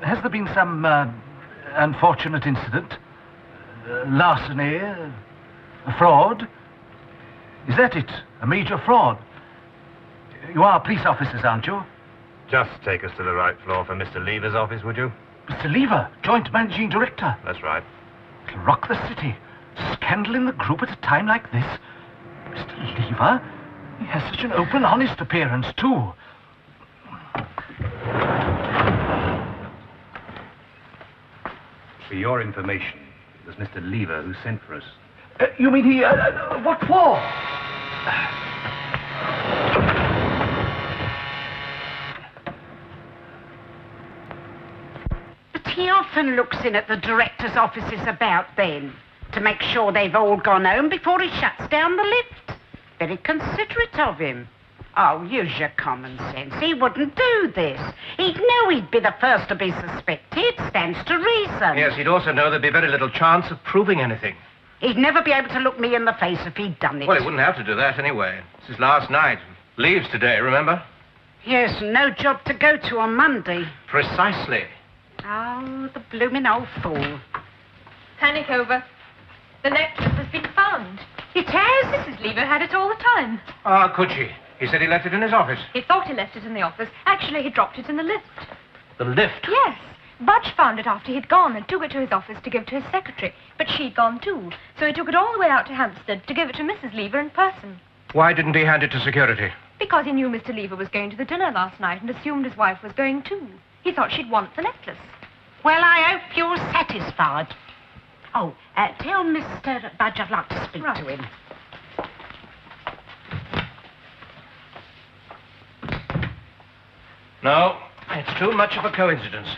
has there been some unfortunate incident? Larceny? A fraud? Is that it? A major fraud? You are police officers, aren't you? Just take us to the right floor for Mr. Lever's office, would you? Mr. Lever, Joint Managing Director. That's right. It'll rock the city. Scandal in the group at a time like this. Mr. Lever? He has such an open, honest appearance, too. For your information, it was Mr. Lever who sent for us. You mean he... what for? But he often looks in at the director's offices about then, to make sure they've all gone home before he shuts down the lift. Very considerate of him. Oh, use your common sense. He wouldn't do this. He'd know he'd be the first to be suspected. Stands to reason. Yes, he'd also know there'd be very little chance of proving anything. He'd never be able to look me in the face if he'd done it. Well, he wouldn't have to do that anyway. It's his last night. Leaves today, remember? Yes, no job to go to on Monday. Precisely. Oh, the blooming old fool. Panic over. The necklace has been found. It has? Mrs. Lever had it all the time. Ah, could she? He said he left it in his office. He thought he left it in the office. Actually, he dropped it in the lift. The lift? Yes. Budge found it after he'd gone and took it to his office to give to his secretary. But she'd gone too. So he took it all the way out to Hampstead to give it to Mrs. Lever in person. Why didn't he hand it to security? Because he knew Mr. Lever was going to the dinner last night and assumed his wife was going too. He thought she'd want the necklace. Well, I hope you're satisfied. Oh, tell Mr. Budge I'd like to speak to him. No, it's too much of a coincidence.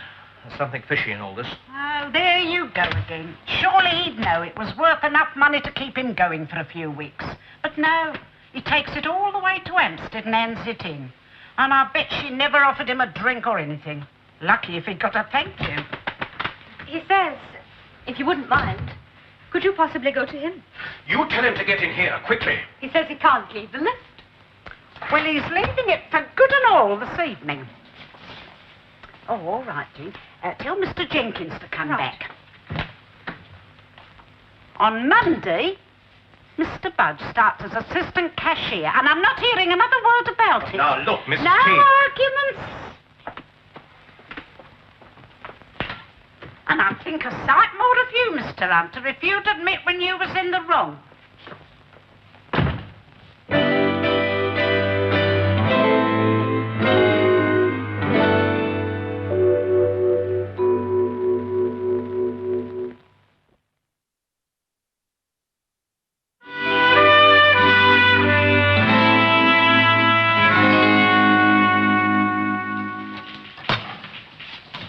There's something fishy in all this. Oh, there you go again. Surely he'd know it was worth enough money to keep him going for a few weeks. But no, he takes it all the way to Hampstead and hands it in. And I bet she never offered him a drink or anything. Lucky if he got a thank you. He says, if you wouldn't mind, could you possibly go to him? You tell him to get in here, quickly. He says he can't leave the lift. Well, he's leaving it for good and all this evening. Oh, all right, Jean. Tell Mr. Jenkins to come back. On Monday, Mr. Budge starts as assistant cashier, and I'm not hearing another word about it. Now, look, Mrs. No T. arguments. And I think a sight more of you, Mr. Hunter, if you'd admit when you was in the wrong.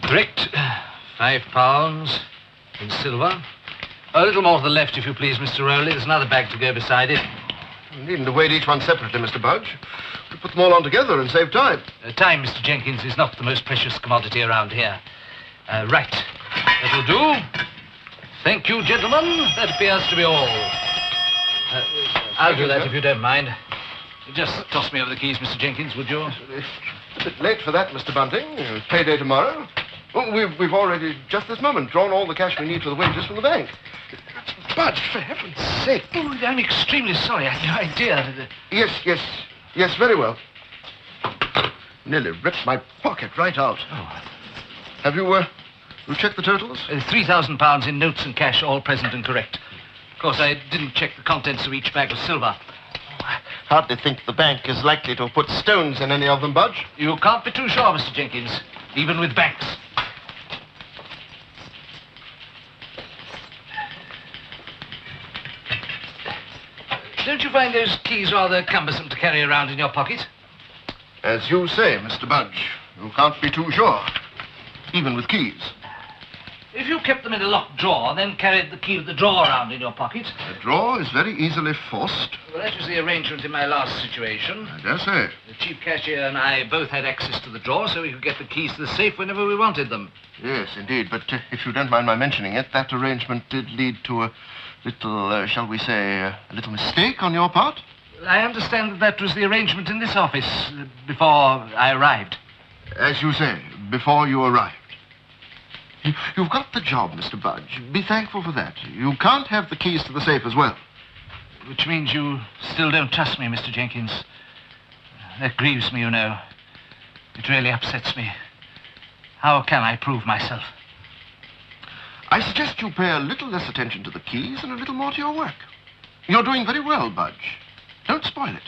Correct. £5 in silver. A little more to the left, if you please, Mr. Rowley. There's another bag to go beside it. You needn't have weighed each one separately, Mr. Budge. We put them all on together and save time. Time, Mr. Jenkins, is not the most precious commodity around here. Right. That'll do. Thank you, gentlemen. That appears to be all. I'll do that if you don't mind. Just toss me over the keys, Mr. Jenkins, would you? It's a bit late for that, Mr. Bunting. It's payday tomorrow. Oh, we've already, just this moment, drawn all the cash we need for the wages from the bank. Budge, for heaven's sake. Oh, I'm extremely sorry. I had no idea. Yes, very well. Nearly ripped my pocket right out. Oh. Have you checked the totals? £3,000 in notes and cash, all present and correct. Of course, I didn't check the contents of each bag of silver. Hardly think the bank is likely to have put stones in any of them, Budge. You can't be too sure, Mr. Jenkins, even with banks. Don't you find those keys rather cumbersome to carry around in your pocket? As you say, Mr. Budge, you can't be too sure, even with keys. If you kept them in a locked drawer, then carried the key of the drawer around in your pocket... The drawer is very easily forced. Well, that was the arrangement in my last situation. I dare say. The chief cashier and I both had access to the drawer, so we could get the keys to the safe whenever we wanted them. Yes, indeed, but if you don't mind my mentioning it, that arrangement did lead to a little, shall we say, a little mistake on your part? I understand that was the arrangement in this office before I arrived. As you say, before you arrived. You've got the job, Mr. Budge. Be thankful for that. You can't have the keys to the safe as well. Which means you still don't trust me, Mr. Jenkins. That grieves me, you know. It really upsets me. How can I prove myself? I suggest you pay a little less attention to the keys and a little more to your work. You're doing very well, Budge. Don't spoil it.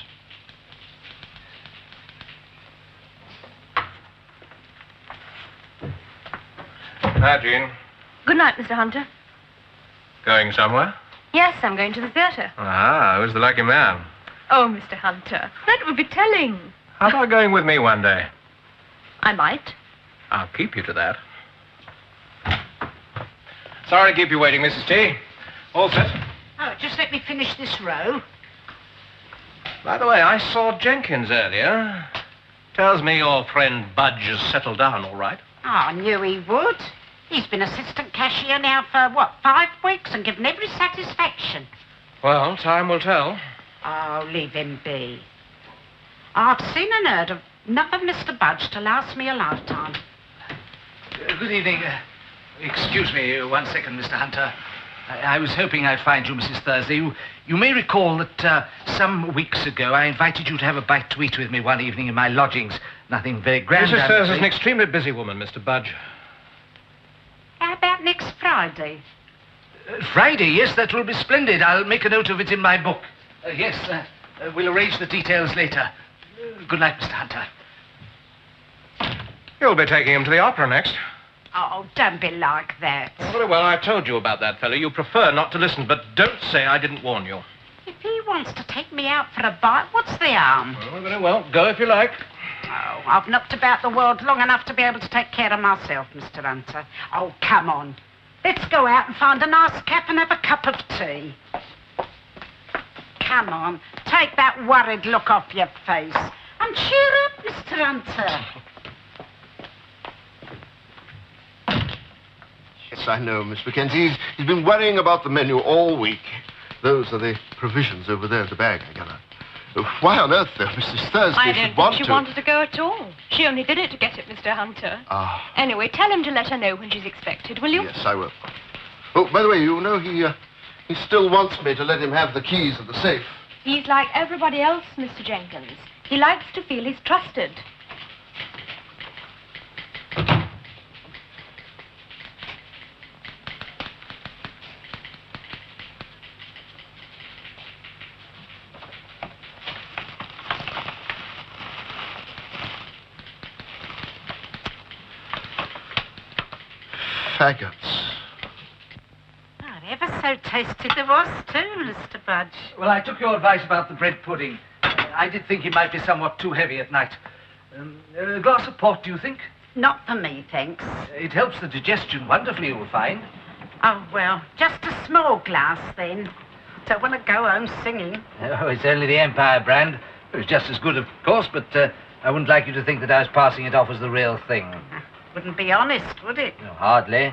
Hi, Jean. Good night, Mr. Hunter. Going somewhere? Yes, I'm going to the theatre. Ah, who's the lucky man? Oh, Mr. Hunter, that would be telling. How about going with me one day? I might. I'll keep you to that. Sorry to keep you waiting, Mrs. T. All set? Oh, just let me finish this row. By the way, I saw Jenkins earlier. Tells me your friend Budge has settled down all right. Oh, I knew he would. He's been assistant cashier now for, 5 weeks and given every satisfaction. Well, time will tell. Oh, leave him be. I've seen and heard of enough of Mr. Budge to last me a lifetime. Good evening. Excuse me 1 second, Mr. Hunter. I was hoping I'd find you, Mrs. Thursday. You may recall that some weeks ago I invited you to have a bite to eat with me one evening in my lodgings. Nothing very grand. Mrs. Thursday's an extremely busy woman, Mr. Budge. How about next Friday? Friday, yes, that will be splendid. I'll make a note of it in my book. Yes, we'll arrange the details later. Good night, Mr. Hunter. You'll be taking him to the opera next. Oh, don't be like that. Very well, I told you about that fellow. You prefer not to listen, but don't say I didn't warn you. If he wants to take me out for a bite, what's the harm? Well, very well. Go if you like. Oh, I've knocked about the world long enough to be able to take care of myself, Mr. Hunter. Oh, come on. Let's go out and find a nice cafe and have a cup of tea. Come on, take that worried look off your face. And cheer up, Mr. Hunter. Yes, I know, Miss Mackenzie. He's been worrying about the menu all week. Those are the provisions over there in the bag, I gather. Why on earth, though, Mrs. Thursday I should don't want think she to... wanted to go at all. She only did it to get it, Mr. Hunter. Ah. Anyway, tell him to let her know when she's expected, will you? Yes, I will. Oh, by the way, you know, he still wants me to let him have the keys of the safe. He's like everybody else, Mr. Jenkins. He likes to feel he's trusted. Faggots. Oh, ever so tasty there was, too, Mr. Budge. Well, I took your advice about the bread pudding. I did think it might be somewhat too heavy at night. A glass of port, do you think? Not for me, thanks. It helps the digestion wonderfully, you'll find. Oh, well, just a small glass, then. Don't want to go home singing. Oh, it's only the Empire brand. It was just as good, of course, but I wouldn't like you to think that I was passing it off as the real thing. Wouldn't be honest, would it? No, hardly.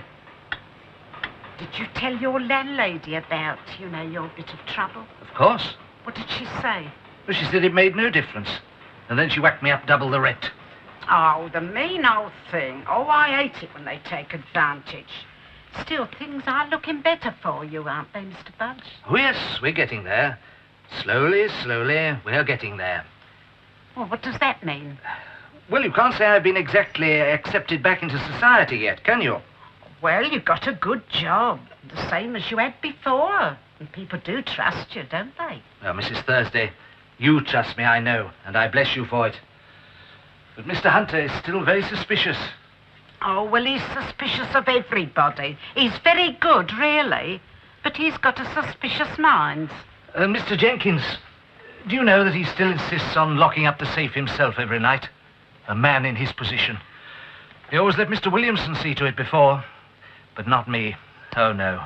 Did you tell your landlady about, your bit of trouble? Of course. What did she say? Well, she said it made no difference. And then she whacked me up double the rent. Oh, the mean old thing. Oh, I hate it when they take advantage. Still, things are looking better for you, aren't they, Mr. Budge? Oh, yes, we're getting there. Slowly, we're getting there. Well, what does that mean? Well, you can't say I've been exactly accepted back into society yet, can you? Well, you got a good job. The same as you had before. And people do trust you, don't they? Well, Mrs. Thursday, you trust me, I know, and I bless you for it. But Mr. Hunter is still very suspicious. Oh, well, he's suspicious of everybody. He's very good, really. But he's got a suspicious mind. Mr. Jenkins, do you know that he still insists on locking up the safe himself every night? A man in his position. He always let Mr. Williamson see to it before, but not me. Oh, no.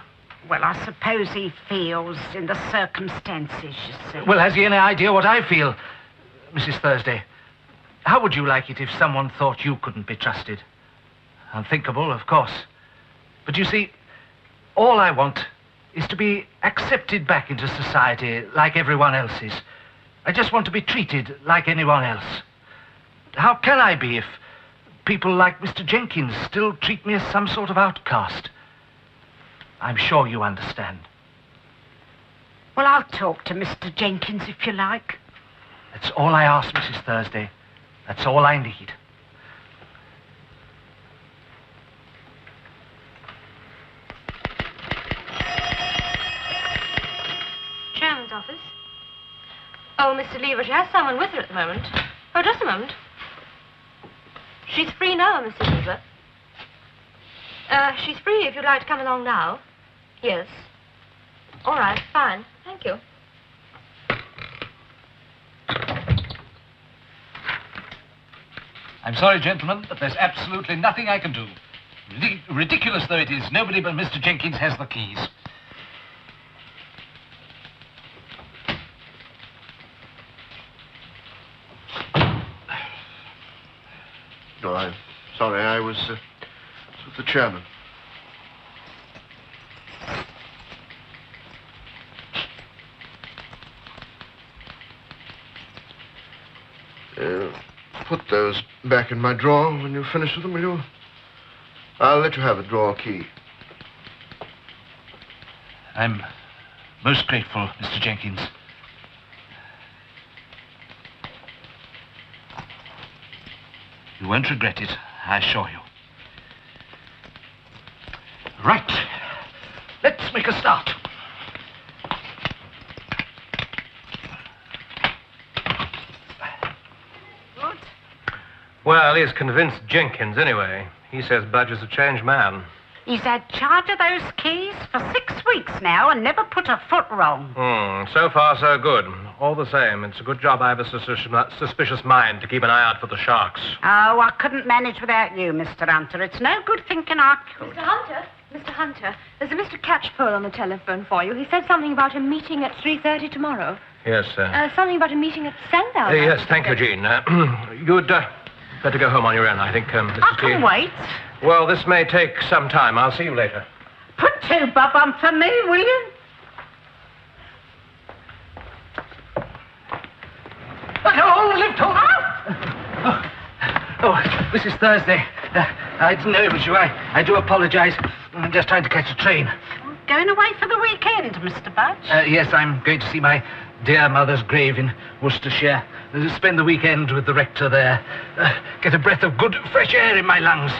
Well, I suppose he feels in the circumstances, you see. Well, has he any idea what I feel? Mrs. Thursday, how would you like it if someone thought you couldn't be trusted? Unthinkable, of course. But you see, all I want is to be accepted back into society like everyone else is. I just want to be treated like anyone else. How can I be if people like Mr. Jenkins still treat me as some sort of outcast. I'm sure you understand. Well, I'll talk to Mr. Jenkins if you like. That's all I ask, Mrs. Thursday. That's all I need. Chairman's office. Oh, Mr. Lever, she has someone with her at the moment. Oh, just a moment. She's free now, Mr. Lever. She's free if you'd like to come along now. Yes. All right, fine. Thank you. I'm sorry, gentlemen, but there's absolutely nothing I can do. Ridiculous though it is, nobody but Mr. Jenkins has the keys. No, I'm sorry. I was with the chairman. Put those back in my drawer when you've finished with them, will you? I'll let you have the drawer key. I'm most grateful, Mr. Jenkins. You won't regret it, I assure you. Right. Let's make a start. What? Well, he's convinced Jenkins anyway. He says Budge is a changed man. He's had charge of those keys for 6 weeks now and never put a foot wrong. So far, so good. All the same, it's a good job I have a suspicious mind to keep an eye out for the sharks. Oh, I couldn't manage without you, Mr. Hunter. It's no good thinking I could. Mr. Hunter, there's a Mr. Catchpole on the telephone for you. He said something about a meeting at 3:30 tomorrow. Yes, sir. Something about a meeting at Sandown. Yes, thank you, Jean. You'd better go home on your own, I think, Mrs. I can T. wait. Well, this may take some time. I'll see you later. Put 2 bob on for me, will you? Oh, lift hold. Oh, Mrs. Thursday. I didn't know it was you. I do apologize. I'm just trying to catch a train. Going away for the weekend, Mr. Budge? Yes, I'm going to see my dear mother's grave in Worcestershire. Spend the weekend with the rector there. Get a breath of good, fresh air in my lungs.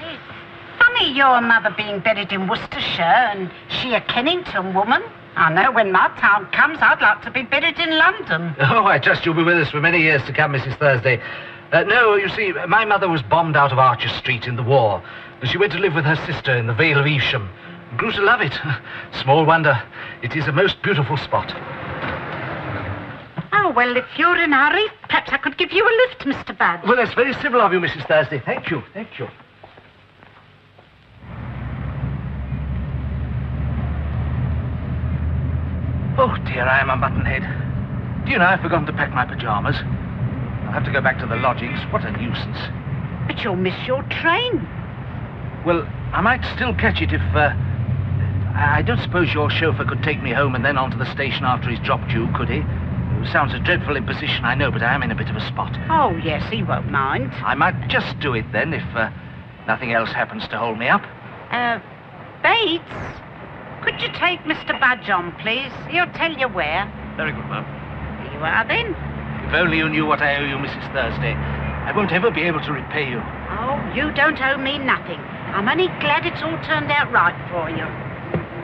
Funny your mother being buried in Worcestershire and she a Kennington woman. I know when my time comes, I'd like to be buried in London. Oh, I trust you'll be with us for many years to come, Mrs. Thursday. No, you see, my mother was bombed out of Archer Street in the war. She went to live with her sister in the Vale of Evesham. Grew to love it. Small wonder. It is a most beautiful spot. Oh, well, if you're in a hurry, perhaps I could give you a lift, Mr. Budge. Well, that's very civil of you, Mrs. Thursday. Thank you. Thank you. Oh, dear, I am a muttonhead. Do you know, I've forgotten to pack my pyjamas. I'll have to go back to the lodgings. What a nuisance. But you'll miss your train. Well, I might still catch it if, I don't suppose your chauffeur could take me home and then on to the station after he's dropped you, could he? It sounds a dreadful imposition, I know, but I am in a bit of a spot. Oh, yes, he won't mind. I might just do it then if, nothing else happens to hold me up. Bates, could you take Mr. Budge on, please? He'll tell you where. Very good, ma'am. Here you are, then. If only you knew what I owe you, Mrs. Thursday. I won't ever be able to repay you. Oh, you don't owe me nothing. I'm only glad it's all turned out right for you.